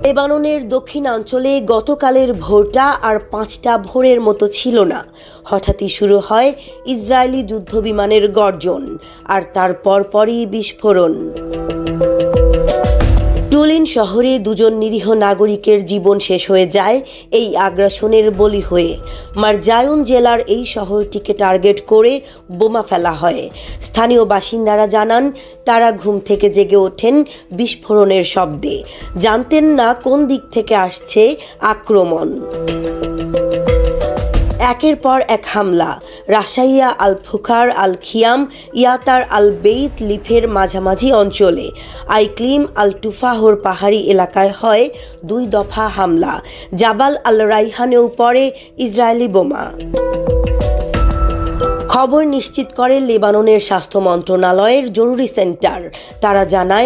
লেবাননের দক্ষিণাঞ্চলে গতকালের ভোরটা আর ৫টা ভোরের মতো ছিল না। হঠাৎই শুরু হয় ইসরায়েলি যুদ্ধবিমানের গর্জন, আর তার পরপরই বিস্ফোরণ। টুলিন শহরে ২জন নিরীহ নাগরিকের জীবন শেষ হয়ে যায় এই আগ্রাসনের বলি হয়ে। মারজায়ুন জেলার এই শহরটিকে টার্গেট করে বোমা ফেলা হয়। স্থানীয় বাসিন্দারা জানান, তারা ঘুম থেকে জেগে ওঠেন বিস্ফোরণের শব্দে। জানতেন না কোন দিক থেকে আসছে আক্রমণ। একের পর এক হামলা। রাশাইয়া আল ফুকার আল খিয়াম ইয়াতার আল বেইত লিফের মাঝামাঝি অঞ্চলে আইক্লিম আল টুফাহর পাহাড়ি এলাকায় হয় ২ দফা হামলা। জাবাল আল রাইহানেও পড়ে ইসরায়েলি বোমা। খবর নিশ্চিত করে লেবাননের স্বাস্থ্য মন্ত্রণালয়ের জরুরি সেন্টার। তারা জানায়,